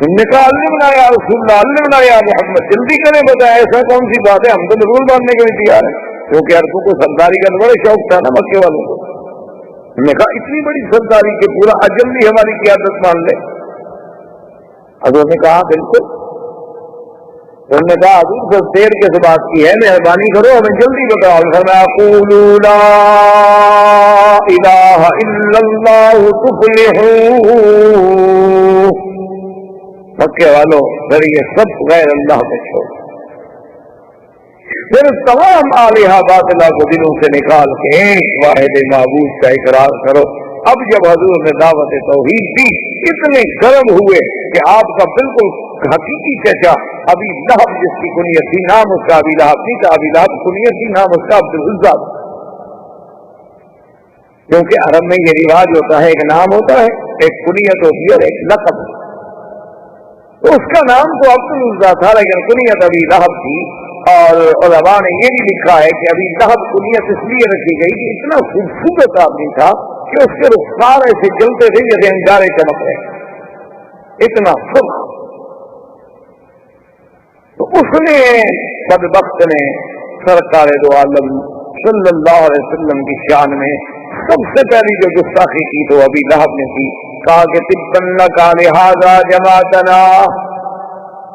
تم نے کہا علمنا یا رسول اللہ، علمنا یا محمد، جلدی کریں بتائیں ایسا کون سی بات ہے، ہم تو ضرور ماننے کے لیے تیار ہیں، کیونکہ عربوں کو سرداری کا بڑا شوق تھا نا مکے والوں کو۔ ہم نے کہا اتنی بڑی سرداری کہ پورا عجم بھی ہماری قیادت مان لے؟ حضور نے کہا بالکل۔ انہوں نے کہا حضور بس دیر کے سے بات کی ہے، مہربانی کرو ہمیں جلدی بتاؤ۔ فرمایا قولوا لا الہ الا اللہ تفلحوا، مکے والوں پھر یہ سب غیر اللہ کو چھوڑ، پھر تمام آلہہ باطلہ کو دلوں سے نکال کے ایک واحد معبود کا اقرار کرو۔ اب جب حضور نے دعوت توحید دی، اتنے گرم ہوئے کہ آپ کا بالکل حقیقی چچا ابی لہب، جس کی کنیت تھی، نام اس کا ابی لہب نہیں تھا، ابی لہب کنیت تھی، نام اس کا عبد العزیٰ، کیونکہ عرب میں یہ رواج ہوتا ہے، ایک نام ہوتا ہے، ایک کنیت ہوتی ہے اور ایک لقب۔ تو اس کا نام تو عبد العزیٰ تھا لیکن کنیت ابی لہب تھی، اور علماء نے یہ بھی لکھا ہے کہ ابی لہب کنیت اس لیے رکھی گئی کہ اتنا خوبصورت آدمی تھا کہ اس کے رخسار ایسے جلتے تھے جیسے انگارے چمک رہے، اتنا سرخ۔ تو اس نے بدبخت نے سرکار دو عالم صلی اللہ علیہ وسلم کی شان میں سب سے پہلی جو گستاخی کی تو ابی لہب نے کی، کہا کہ تبا لک لہذا جماعتنا،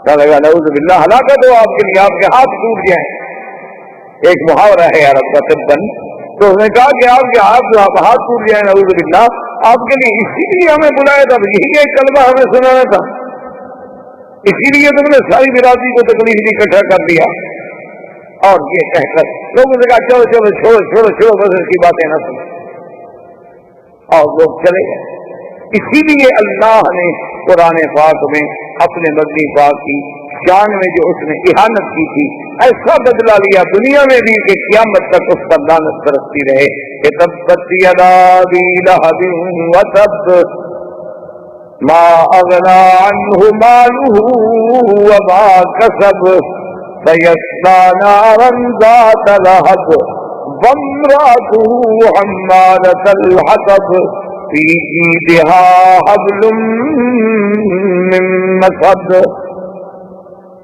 لگا نعوذ باللہ ہلاکت ہو آپ کے لیے، آپ کے ہاتھ ٹوٹ جائیں۔ ایک محاورہ ہے عرب کا تبن، تو اس نے کہا کہ آپ کے ہاتھ ٹوٹ جائیں نعوذ باللہ، آپ کے لیے اسی لیے ہمیں بلایا تھا، یہی ایک کلمہ ہمیں سنانا تھا، اسی لیے تم نے ساری برادری کو تکلیف نہیں اکٹھا کر دیا۔ اور یہ کہہ کر لوگوں نے کہا چلو چلو چھوڑو چھوڑو چھوڑو، بس اس کی باتیں نہ سنو، اور لوگ چلے گئے۔ اسی لیے اللہ نے قرآن پاک میں اپنے مدنی پاک کی شان میں جو اس نے اہانت کی تھی ایسا بدلہ لیا دنیا میں بھی کہ قیامت تک اس پر لعنت برستی رہے کہ تبت یدا ابی لہب وتب ما اغنى عنه ماله وما كسب سيصلى نارا ذات لهب وامرأته حمالة الحطب في جيدها حبل من مسد۔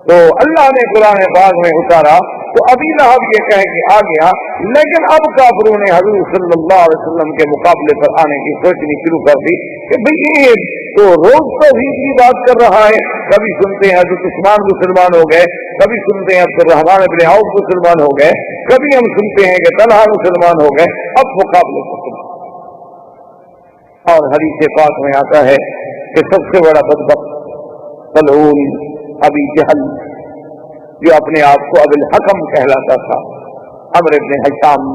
تو اللہ نے قرآن پاک میں اتارا تو ابی لہب یہ کہہ کے آ گیا، لیکن اب کافروں نے حضور صلی اللہ علیہ وسلم کے مقابلے پر آنے کی سوچنی شروع کر دی کہ بھئی یہ تو روز توحید کی بات کر رہا ہے، کبھی سنتے ہیں حضرت عثمان مسلمان ہو گئے، کبھی سنتے ہیں عبد الرحمن بن عوف مسلمان ہو گئے، کبھی ہم سنتے ہیں کہ طلحہ مسلمان ہو گئے، اب مقابلے پر سنتے۔ اور حدیث پاک میں آتا ہے کہ سب سے بڑا بدبخت ملعون ابی جہل، جو اپنے آپ کو ابو الحکم کہلاتا تھا، عمرو بن ہشام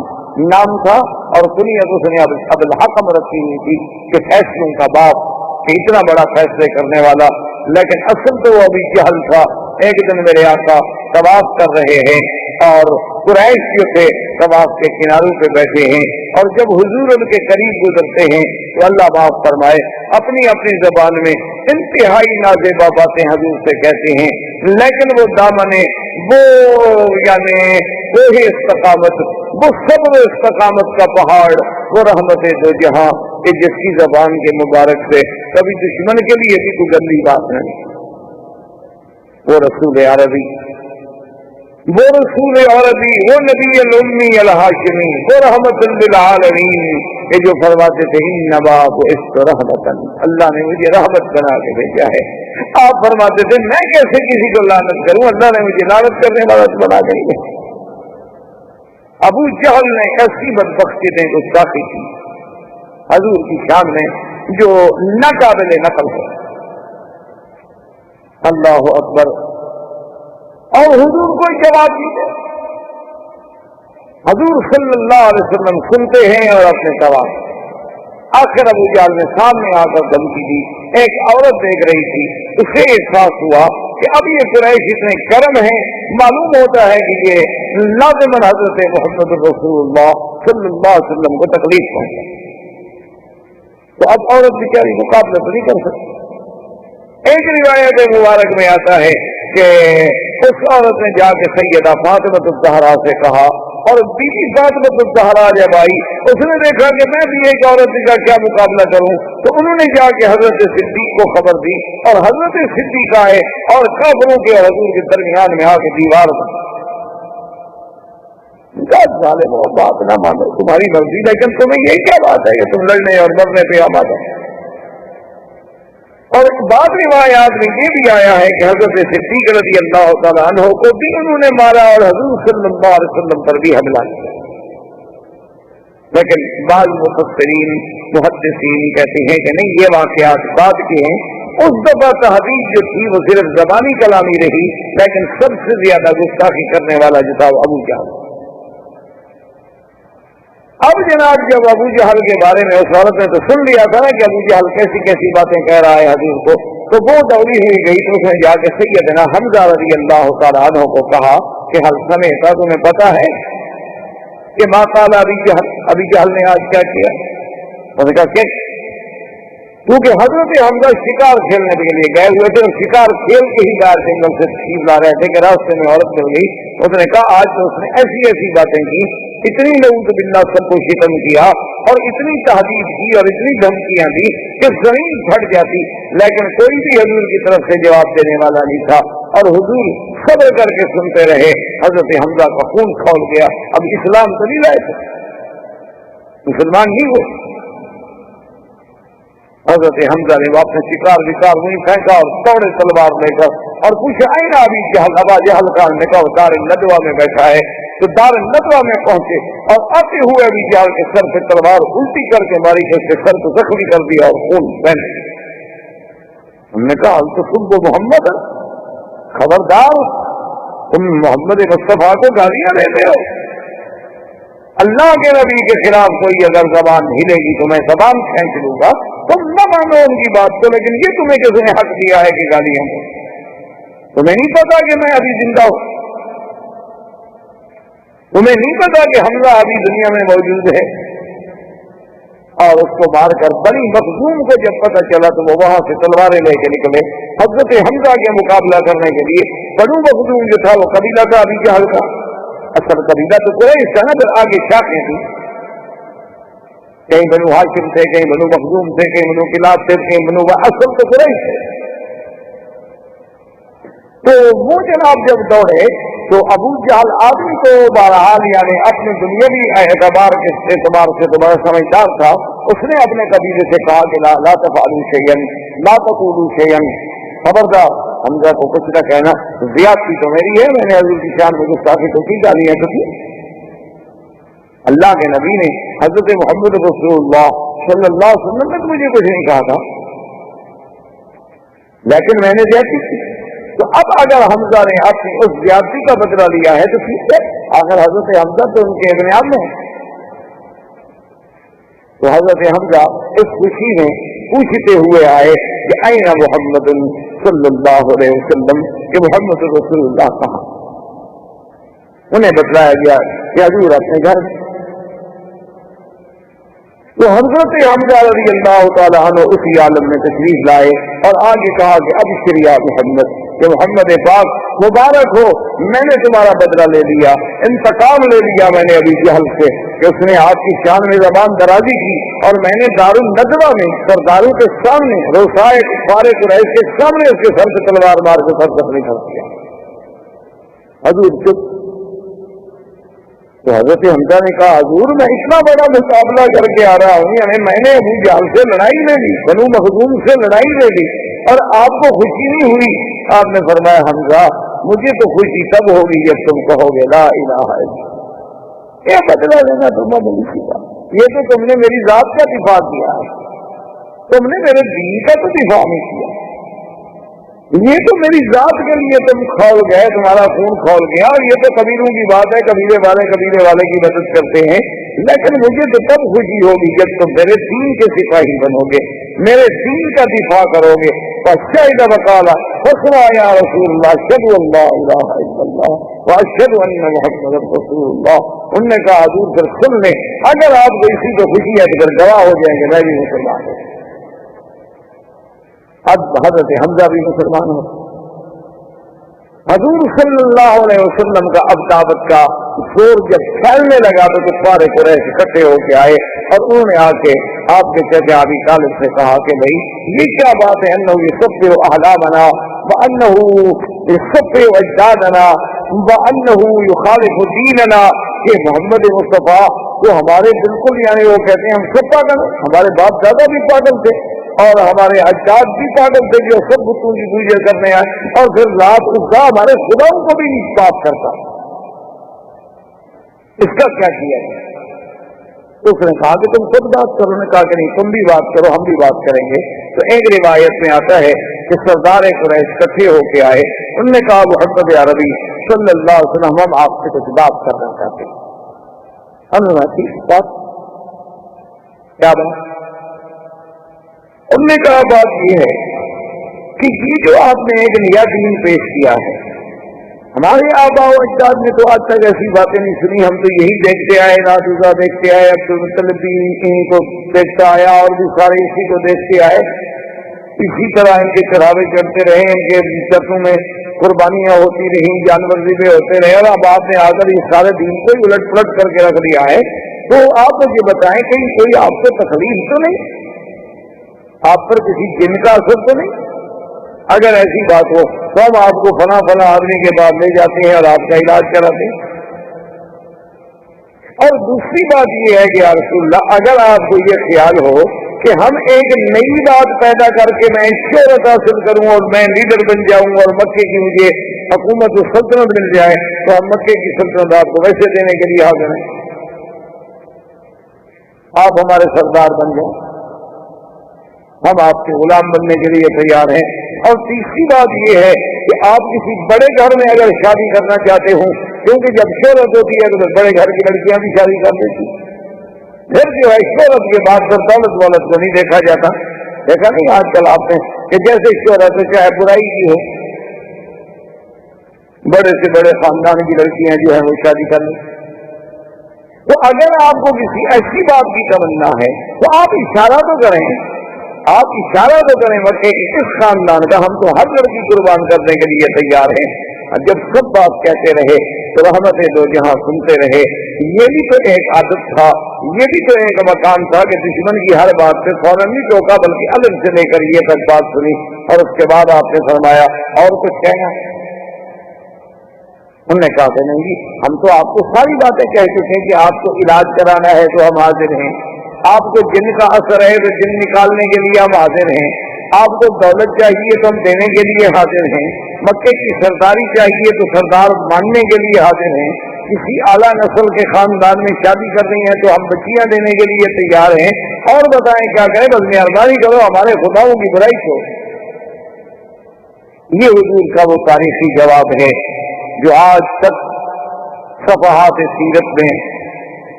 نام تھا اور کنیت اس نے ابو الحکم رکھی ہوئی تھی کہ فیصلوں کا باپ، کہ اتنا بڑا فیصلے کرنے والا، لیکن اصل تو وہ ابھی جہل تھا۔ ایک دن میرے آقا طواف کر رہے ہیں اور قریش جو تھے طواف کے کناروں پہ بیٹھے ہیں، اور جب حضور ان کے قریب گزرتے ہیں تو اللہ معاف فرمائے اپنی اپنی زبان میں انتہائی نازیبا باتیں حضور سے کہتے ہیں، لیکن وہ دامن وہ یعنی کوہ استقامت، وہ صبر استقامت کا پہاڑ، وہ رحمت دو جہاں کہ جس کی زبان کے مبارک سے کبھی دشمن کے لیے بھی کوئی گندی بات نہیں، وہ رسول عربی، وہ رسول عربی، وہ نبی الامی الہاشمی، وہ رحمت للعالمین، کہ جو فرماتے تھے انما بعثت رحمتا، اللہ نے مجھے رحمت بنا کے بھیجا ہے۔ آپ فرماتے تھے میں کیسے کسی کو لعنت کروں، اللہ نے مجھے لعنت کرنے والا بنا دیں گے۔ ابو جہل نے ایسی بدبختی نے گستاخی کی حضور کی شان میں جو ناقابل نقل ہے۔ اللہ اکبر، اور حضور کو جواب دیتے، حضور صلی اللہ علیہ وسلم سنتے ہیں اور اپنے طواف۔ آخر ابو جہل نے سامنے آ کر دھمکی دی، ایک عورت دیکھ رہی تھی، اسے احساس ہوا کہ اب یہ قریش اتنے گرم ہیں، معلوم ہوتا ہے کہ یہ لازماً حضرت محمد رسول اللہ صلی اللہ علیہ وسلم کو تکلیف پہنچے، تو اب عورت بیچاری مقابلہ تو نہیں کر سکتی۔ ایک روایت مبارک میں آتا ہے کہ اس عورت نے جا کے سیدہ فاطمہ الزہرا سے کہا اور بیوی فاطمہ الزہرا جب آئی اس نے دیکھا کہ میں بھی ایک عورت کا کیا مقابلہ کروں، تو انہوں نے جا کے حضرت صدیق کو خبر دی اور حضرت صدیق آئے اور کافروں کے اور حضور کے درمیان میں آ کے دیوار ظالم ہو، بات نہ مانو، تمہاری مرضی، لیکن تمہیں یہ کیا بات ہے کہ تم لڑنے اور مرنے پہ آمادہ۔ اور بعض روایات میں یہ بھی آیا ہے کہ حضرت صدیق رضی اللہ تعالیٰ عنہ کو بھی انہوں نے مارا اور حضور صلی اللہ علیہ وسلم پر بھی حملہ کیا، لیکن بعض مفسرین محدثین کہتے ہیں کہ نہیں، یہ واقعات بعد کے ہیں۔ اس دفعہ تحریک جو تھی وہ صرف زبانی کلامی رہی، لیکن سب سے زیادہ گستاخی کرنے والا جو تھا وہ ابو جہل۔ اب جناب جب ابو جہل کے بارے میں اس عورت نے تو سن لیا تھا نا کہ ابو جہل کیسی کیسی باتیں کہہ رہا ہے حضور کو، تو وہ دوڑی ہوئی گئی تو اس نے جا کے سیدنا حمزہ رضی اللہ تعالیٰ عنہ کو کہا کہ حل سمیتا، تمہیں پتا ہے کہ ما قال ابی جہل نے آج کیا کیا؟ اس نے کہا کہ کیونکہ حضرت حمزہ شکار کھیلنے کے لیے گئے ہوئے تھے، شکار کھیل کے ہی باہر جنگل سے تشریف لا رہے تھے کہ راستے میں عورت مل گئی۔ اس نے کہا آج تو اس نے ایسی ایسی باتیں کی، اتنی نعوذ باللہ سب کو شتم کیا اور اتنی تحدید کی اور اتنی دھمکیاں دی کہ زمین پھٹ جاتی، لیکن کوئی بھی حضور کی طرف سے جواب دینے والا نہیں تھا اور حضور صبر کر کے سنتے رہے۔ حضرت حمزہ کا خون کھول گیا، اب اسلام تو نہیں لائے تھے، مسلمان نہیں ہوئے۔ حضرت حمزہ نے واپس شکار وکار وہیں پھینکا اور توڑے تلوار لے کر اور پوچھا آئین ابی جہل، ابا جہل کا نے کہا دار الندوہ میں بیٹھا ہے، تو دار الندوہ میں پہنچے اور آتے ہوئے ابی جہل کے سر پہ تلوار الٹی کر کے ماری، اس کے سر کو زخمی کر دیا اور خون بہن۔ ہم نے کہا تو تم کو محمد، خبردار تم محمد مصطفیٰ کو گالیاں دیتے ہو، اللہ کے نبی کے خلاف کوئی اگر زبان ہلے گی تو میں زبان کھینچ لوں گا، تم نہ مانو ان کی بات کو، لیکن یہ تمہیں کس نے حق دیا ہے کہ گالیاں دو؟ تمہیں نہیں پتا کہ میں ابھی زندہ ہوں؟ تمہیں نہیں پتا کہ حمزہ ابھی دنیا میں موجود ہے؟ اور اس کو مار کر بنی مخزوم کو جب پتہ چلا تو وہ وہاں سے تلواریں لے کے نکلے حضرت حمزہ کے مقابلہ کرنے کے لیے۔ بنو مخزوم جو تھا وہ قبیلہ تھا ابی جہل کا، اصل قبیلہ تو قریش تھا نا، پھر آگے شاخیں تھی، کہیں بنو ہاشم تھے، کہیں بنو مخزوم تھے، کہیں بنو کلاب تھے، کہیں بنو، اصل تو قریش تھے۔ تو وہ جناب جب دوڑے تو ابو جہل آدمی تو بہرحال یعنی اپنے دنیاوی اعتبار کے اعتبار سے تو بڑا سمجھدار تھا، اس نے اپنے قبیلے سے کہا کہ لا تفعلوا شیئا لا تقولوا شیئا، خبردار حمزہ کو کچھ نہ کہنا، زیادتی تو میری ہے، میں نے حضور کی شان میں گستاخی تو کی، گالیاں تو کی۔ اللہ کے نبی نے حضرت محمد رسول اللہ صلی اللہ علیہ وسلم تک مجھے کچھ نہیں کہا تھا، لیکن میں نے زیادتی کی۔ تو اب اگر حمزہ نے اپنی اس زیادتی کا بدلہ لیا ہے تو ٹھیک ہے، اگر حضرت حمزہ تو ان کے ابن عم میں ہے، تو حضرت حمزہ اس خوشی میں پوچھتے ہوئے آئے کہ این محمد صلی اللہ علیہ وسلم، کہ محمد رسول اللہ کہاں؟ انہیں بتلایا گیا کہ حضور اپنے گھر میں۔ تو حضرت حمزہ رضی اللہ تعالیٰ عنہ اسی عالم میں تشریف لائے اور آگے کہا کہ ابشر یا محمد، کہ محمد پاک مبارک ہو، میں نے تمہارا بدلہ لے لیا، انتقام لے لیا میں نے ابی جہل سے کہ اس نے آپ کی شان میں زبان درازی کی، اور میں نے دار الندوہ میں سرداروں کے سامنے روسائے کفار قریش کے سامنے اس کے سر سے تلوار مار کے سر زخمی کر دیا۔ حضور چپ۔ تو حضرت حمزہ نے کہا حضور میں اتنا بڑا مقابلہ کر کے آ رہا ہوں، یعنی میں نے ابو جہل سے لڑائی لے لی، بنو مخزوم سے لڑائی لے لی، اور آپ کو خوشی نہیں ہوئی؟ آپ نے فرمایا حمزہ مجھے تو خوشی تب ہوگی جب تم کہو گے لا الہ الا اللہ۔ یہ بدلا لینا تمہیں نہیں سیکھا، یہ تو تم نے میری ذات کا دفاع کیا ہے، تم نے میرے دین کا تو دفاع نہیں کیا، یہ تو میری ذات کے لیے تم کھول گئے، تمہارا خون کھول گیا، اور یہ تو قبیلوں کی بات ہے، قبیلے والے کی مدد کرتے ہیں، لیکن مجھے تو تب خوشی ہوگی جب تم میرے دین کے سپاہی بنو گے، میرے دین کا دفاع کرو گے۔ فشہد وقال فاسمع یا رسول اللہ اشہد ان لا الہ الا اللہ واشہد ان محمد رسول اللہ۔ انہوں نے کہا حضور پھر سن لیں، اگر آپ کو اسی کو خوشی ہے تو پھر گواہ ہو جائیں گے میں بھی مسلمان ہوں۔ اب حضرت حمزہ بھی مسلمان ہو، حضور صلی اللہ علیہ وسلم کا اب دعوت کا زور جب پھیلنے لگا تو کفار قریش اکٹھے ہو کے آئے اور انہوں نے آ کے آپ کے چچا ابی طالب سے کہا کہ بھائی یہ کیا بات ہے، انه يصفر احلامنا وانه يصفر اجدادنا وانه يخالف دیننا، کہ محمد مصطفیٰ تو ہمارے بالکل یعنی وہ کہتے ہیں ہم سب پاگل ہیں، ہمارے باپ دادا بھی پاگل تھے اور ہمارے اجداد بھی پاگل تھے جو سب بتوں کی پوجا کرنے آئے، اور پھر رات عزا ہمارے خداؤں کو بھی نہیں پاک کرتا، اس کا کیا کیا ہے؟ تو اس نے کہا کہ تم خود بات کرو، نے کہا کہ نہیں تم بھی بات کرو ہم بھی بات کریں گے۔ تو ایک روایت میں آتا ہے کہ سردار قریش اکٹھے ہو کے آئے، انہوں نے کہا محمد عربی صلی اللہ علیہ وسلم ہم آپ سے کچھ بات کرنا چاہتے ہیں۔ ہم نے بات کیا بات؟ انہوں نے کہا بات یہ ہے کہ یہ جو آپ نے ایک نیا دین پیش کیا ہے، ہمارے آبا و اجداد نے تو آج تک ایسی باتیں نہیں سنی، ہم تو یہی دیکھتے آئے، رات عزا دیکھتے آئے، عبدالمطلب بھی انہیں کو دیکھتا آیا اور بھی سارے اسی کو دیکھتے آئے، اسی طرح ان کے چڑھاوے چڑھتے رہے، ان کے چتوں میں قربانیاں ہوتی رہی، جانور ذبح ہوتے رہے، اور اب آپ نے آ کر اس سارے دین کو الٹ پلٹ کر کے رکھ دیا ہے۔ تو آپ مجھے بتائیں کہیں کوئی آپ کو تکلیف تو نہیں، آپ پر کسی جن کا اثر تو نہیں؟ اگر ایسی بات ہو تو ہم آپ کو فلاں فلاں آدمی کے بعد لے جاتے ہیں اور آپ کا علاج کراتے ہیں۔ اور دوسری بات یہ ہے کہ یا رسول اللہ اگر آپ کو یہ خیال ہو کہ ہم ایک نئی بات پیدا کر کے میں شہرت حاصل کروں اور میں لیڈر بن جاؤں اور مکے کی مجھے حکومت و سلطنت مل جائے تو ہم مکے کی سلطنت آپ کو ویسے دینے کے لیے حاضر ہیں، آپ ہمارے سردار بن جائیں، ہم آپ کے غلام بننے کے لیے تیار ہیں۔ اور تیسری بات یہ ہے کہ آپ کسی بڑے گھر میں اگر شادی کرنا چاہتے ہوں، کیونکہ جب شہرت ہوتی ہے تو بڑے گھر کی لڑکیاں بھی شادی کر دیتی، پھر جو ہے شہرت کے بعد پھر دولت والت کو نہیں دیکھا جاتا۔ دیکھا نہیں آج کل آپ نے کہ جیسے شہرت ہے چاہے برائی کی ہو، بڑے سے بڑے خاندان کی لڑکیاں جو ہے وہ شادی کر لیں۔ تو اگر آپ کو کسی ایسی بات کی تمنا ہے تو آپ اشارہ تو کریں، آپ اشارہ تو کریں مکے کہ اس خاندان کا ہم تو ہر لڑکی قربان کرنے کے لیے تیار ہیں۔ جب سب بات کہتے رہے تو رحمت دو جہاں سنتے رہے۔ یہ بھی تو ایک عادت تھا، یہ بھی تو ایک مکان تھا کہ دشمن کی ہر بات سے فوراً نہیں ٹوکا بلکہ الگ سے لے کر یہ تک بات سنی، اور اس کے بعد آپ نے فرمایا اور کچھ کہنا؟ انہوں نے کہا کہ نہیں جی ہم تو آپ کو ساری باتیں کہہ چکے ہیں کہ آپ کو علاج کرانا ہے تو ہم حاضر ہیں، آپ کو جن کا اثر ہے تو جن نکالنے کے لیے ہم حاضر ہیں، آپ کو دولت چاہیے تو ہم دینے کے لیے حاضر ہیں، مکے کی سرداری چاہیے تو سردار ماننے کے لیے حاضر ہیں، کسی اعلیٰ نسل کے خاندان میں شادی کرنی ہے تو ہم بچیاں دینے کے لیے تیار ہیں، اور بتائیں کیا کریں، بس مہربانی کرو ہمارے خداؤں کی برائی کو۔ یہ حضور کا وہ تاریخی جواب ہے جو آج تک صفحات سیرت میں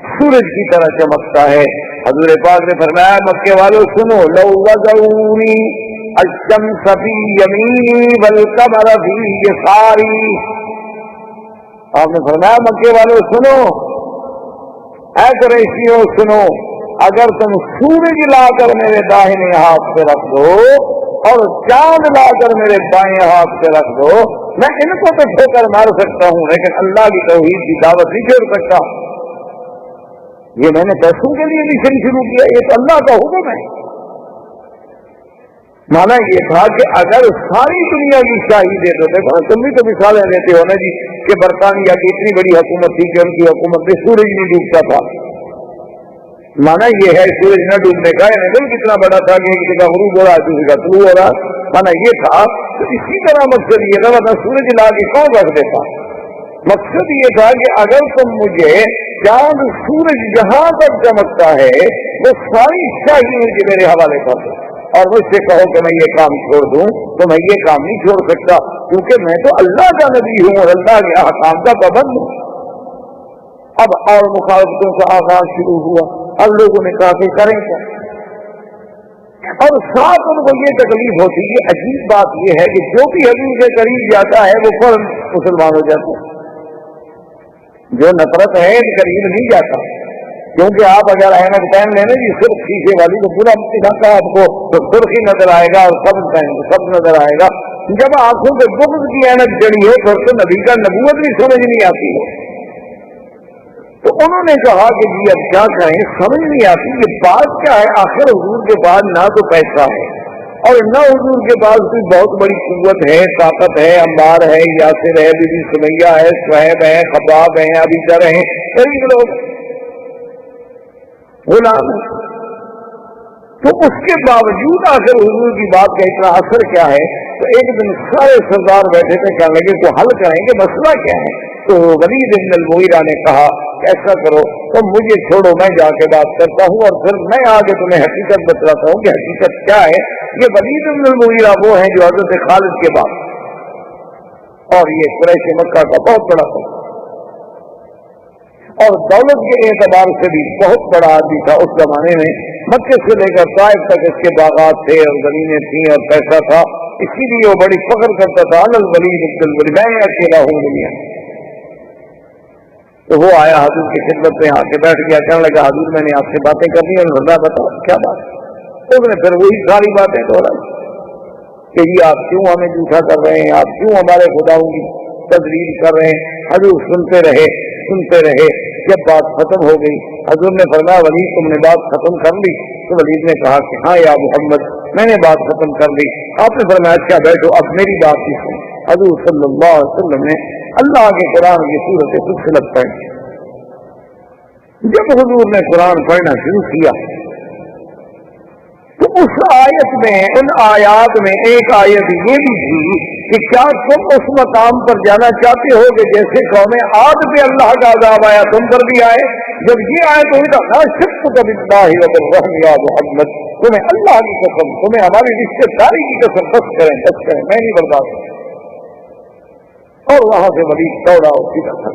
سورج کی طرح چمکتا ہے۔ حضور پاک نے فرمایا مکے والوں سنو، لو وضعونی الشمس فی یمینی والقمر فی یساری، آپ نے فرمایا مکے والوں سنو، اے قریشیوں سنو، اگر تم سورج لا کر میرے داہنے ہاتھ پہ رکھ دو اور چاند لا کر میرے بائیں ہاتھ پہ رکھ دو، میں ان کو تو ٹھوکر مار سکتا ہوں لیکن اللہ کی توحید کی دعوت نہیں چھوڑ سکتا۔ یہ میں نے پیسوں کے لیے مشن شروع کیا، یہ تو اللہ کا حکم ہے۔ مانا یہ تھا کہ اگر ساری دنیا کی شاہی دے دو، دیکھو تم بھی تو مثالیں دیتے ہو نا جی کہ برطانیہ کی اتنی بڑی حکومت تھی کہ ان کی حکومت میں سورج نہیں ڈوبتا تھا، مانا یہ ہے سورج نہ ڈوبنے کا، یعنی ملک کتنا بڑا تھا کہ ایک جگہ غروب ہو رہا ہے دوسری کا طلوع ہو رہا، مانا یہ تھا۔ تو اسی طرح مقصد یہ تھا، ورنہ سورج لا کے کون رکھ دیتا؟ مقصد یہ تھا کہ اگر تم مجھے چاند سورج جہاں تک چمکتا ہے وہ ساری شاہی مجھے میرے حوالے کر دو اور مجھ سے کہو کہ میں یہ کام چھوڑ دوں، تو میں یہ کام نہیں چھوڑ سکتا، کیونکہ میں تو اللہ کا نبی ہوں اور اللہ کے احکام کا پابند ہوں۔ اب اور مخالفتوں کا آغاز شروع ہوا، اب لوگوں نے کہا کہ کریں کیا، اور ساتھ ان کو یہ تکلیف ہوتی ہے۔ عجیب بات یہ ہے کہ جو بھی حضور کے قریب جاتا ہے وہ فوراً مسلمان ہو جاتا ہے، جو نفرت ہے ان قریب نہیں جاتا، کیونکہ آپ اگر اینک پہن لینا جی سرخ شیشے والی تو پورا علاقہ آپ کو تو سرخ ہی نظر آئے گا اور سب نظر آئے گا۔ جب آنکھوں پہ بغض کی اینک جڑی ہو تو نبی کا نبوت بھی سمجھ نہیں آتی ہے، تو انہوں نے کہا کہ جی اب کیا کریں، سمجھ نہیں آتی یہ بات کیا ہے، آخر حضور کے پاس نہ تو پیسہ ہے اور نہ حضور کے پاس کوئی بہت بڑی قوت ہے، طاقت ہے، عمار ہے، یاسر ہے، بی بی سمیہ ہے، صہیب ہے، خباب ہیں، ابی ذر ہیں، غریب لوگ غلام ہیں، تو اس کے باوجود آخر حضور کی بات کا اتنا اثر کیا ہے؟ تو ایک دن سارے سردار بیٹھے تھے، کہنے لگے کو حل کریں گے، مسئلہ کیا ہے؟ تو ولید بن المغیرہ نے کہا ایسا کرو تم مجھے چھوڑو، میں جا کے بات کرتا ہوں اور پھر میں آگے تمہیں حقیقت بتلاتا ہوں کہ حقیقت کیا ہے۔ یہ ولید بن المغیرہ وہ ہیں جو حضرت خالد کے بعد، اور یہ قریش مکہ کا بہت بڑا تھا اور دولت کے اعتبار سے بھی بہت بڑا آدمی تھا اس زمانے میں۔ مکے سے لے کر طائف تک اس کے باغات تھے اور زمینیں تھیں اور پیسہ تھا، اسی لیے وہ بڑی فخر کرتا تھا الولید بن الولید، میں اکیلا ہوں دنیا۔ تو وہ آیا حضور کی خدمت میں آ کے بیٹھ گیا، کہنے لگا حضور میں نے آپ سے باتیں کرنی اور رضا بتاؤ کیا بات؟ اس نے پھر وہی ساری باتیں دوہرائی کہ جی آپ کیوں ہمیں جھوٹا کر رہے ہیں، آپ کیوں ہمارے خداؤں کی تذلیل کر رہے ہیں۔ حضور سنتے رہے سنتے رہے، جب بات ختم ہو گئی حضور نے فرمایا ولید تم نے بات ختم کر لی؟ تو ولید نے کہا کہ ہاں یا محمد میں نے بات ختم کر لی۔ آپ نے فرمایا اچھا بیٹھو اب میری بات کی سن۔ حضور صلی اللہ علیہ وسلم نے اللہ کے قرآن کی صورت فصلت پڑھی۔ جب حضور نے قرآن پڑھنا شروع کیا تو اس آیت میں، ان آیات میں ایک آیت یہ بھی تھی کہ کیا تم اس مقام پر جانا چاہتے ہو کہ جیسے قوم عاد پہ اللہ کا عذاب آیا تم پر بھی آئے؟ جب یہ آیت ہوئی تو لا شک باللہ وبالرحم یا محمد، تمہیں اللہ کی قسم، تمہیں ہماری رشتے داری کی قسم، بس کریں میں نہیں برداشت۔ اور وہاں سے ولید دوڑا اور سیدھا تھا،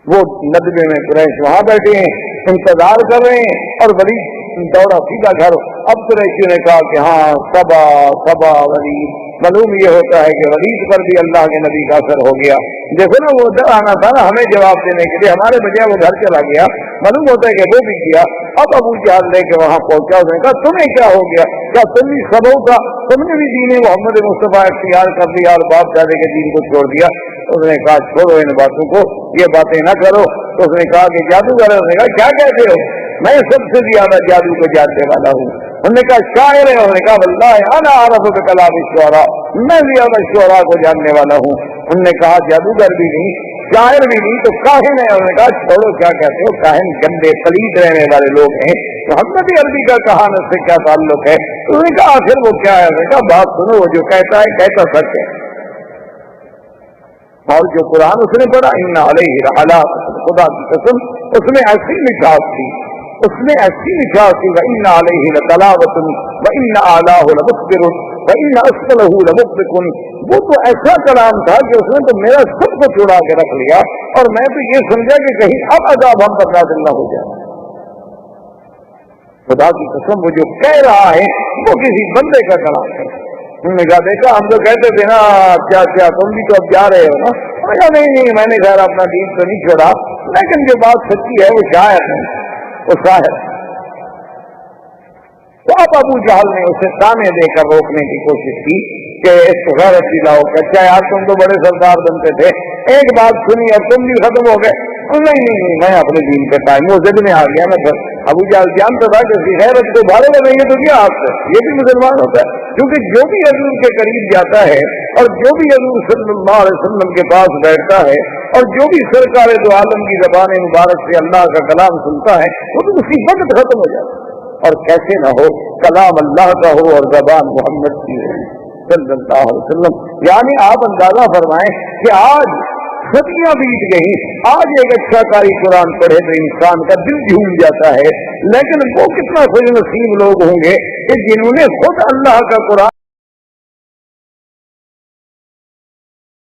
وہ ندبے میں قریش وہاں بیٹھے ہیں انتظار کر رہے ہیں اور ولید دوڑا سیدھا گھر۔ اب قریشی نے کہا کہ ہاں صبا صبا ولید، معلوم یہ ہوتا ہے کہ ولید پر بھی اللہ کے نبی کا اثر ہو گیا۔ دیکھو نا وہ ادھر آنا تھا نا ہمیں جواب دینے کے لیے، ہمارے بجائے وہ گھر چلا گیا، معلوم ہوتا ہے کہ وہ بھی کیا۔ اب ابو جہل لے کے وہاں پہنچا، اس نے کہا تمہیں کیا ہو گیا؟ کیا تم بھی سبوں کا، تم نے بھی دین محمد مصطفیٰ اختیار کر لیا اور باپ دادے کے دین کو چھوڑ دیا؟ اس نے کہا چھوڑو ان باتوں کو، یہ باتیں نہ کرو۔ تو اس نے کہا کہ جادوگر، اس نے کہا کیا کہتے ہو؟ میں سب سے زیادہ جادو کو جاننے والا ہوں۔ انہوں نے کہا شاعر ہے، انہوں نے کہا واللہ انا اعرف بکلام الشعراء، میں زیادہ شعراء کو جاننے والا ہوں۔ انہوں نے کہا جادوگر بھی نہیں، شاعر بھی نہیں، تو کاہن ہے۔ انہوں نے کہا چھوڑو کیا کہتے ہو، کاہن گندے پلید رہنے والے لوگ ہیں، محمد عربی کا کہانت سے کیا تعلق ہے؟ انہوں نے کہا آخر وہ کیا ہے؟ انہوں نے کہا بات سنو، وہ جو کہتا ہے کہتا سچ ہے، اور جو قرآن اس نے پڑھا ان علیہ لحلاوۃ، خدا کی قسم اس میں ایسی مٹھاس تھی، اس میں ایسی مٹھاس تھی، وَإِنَّ عَلَيْهِ لَتَلَاوَةٌ وَإِنَّ أَعْلَاهُ لَمُخْبِرٌ وَإِنَّ أَسْفَلَهُ لَمُغْدِقٌ۔ وہ تو ایسا کلام تھا کہ اس نے تو میرا سب کو چھڑا کے رکھ لیا، اور میں تو یہ سمجھا کہ کہیں اب عذاب ہم پر نازل نہ ہو جائے۔ خدا کی قسم وہ جو کہہ رہا ہے وہ کسی بندے کا کلام ہے۔ انہوں نے کہا دیکھا ہم تو کہتے تھے نا کیا کیا تم بھی تو اب جا رہے ہو نا؟ میں کہا نہیں میں نے خیر اپنا دین تو نہیں چھوڑا، لیکن جو بات سچی ہے وہ شاعر ہے، وہ شاعر۔ تو اب ابو جہل نے اسے تانے دے کر روکنے کی کوشش کی کہ اس کو غیرت دلاؤ کہ اچھا یار تم تو بڑے سردار بنتے تھے، ایک بات سنی اور تم بھی ختم ہو گئے۔ نہیں میں اپنے دین پہ قائم، وہ ضد میں آ گیا نا۔ پھر ابو جہل جانتا تھا کہ غیرت کو بھارے لگیں گے تو کیا آپ سے یہ بھی مسلمان ہوتا ہے، کیونکہ جو بھی حضور کے قریب جاتا ہے اور جو بھی حضور صلی اللہ علیہ وسلم کے پاس بیٹھتا ہے اور جو بھی سرکار دو عالم کی زبان مبارک سے اللہ کا کلام سنتا ہے وہ تو اسی وقت ختم ہو جاتا ہے۔ اور کیسے نہ ہو، کلام اللہ کا ہو اور زبان محمد کی ہو صلی اللہ علیہ وسلم۔ یعنی آپ اندازہ فرمائیں کہ آج صدیاں بیت گئی، آج ایک اچھا قاری قرآن پڑھے تو انسان کا دل جھوم جاتا ہے، لیکن وہ کتنا خوش نصیب لوگ ہوں گے کہ جنہوں نے خود اللہ کا قرآن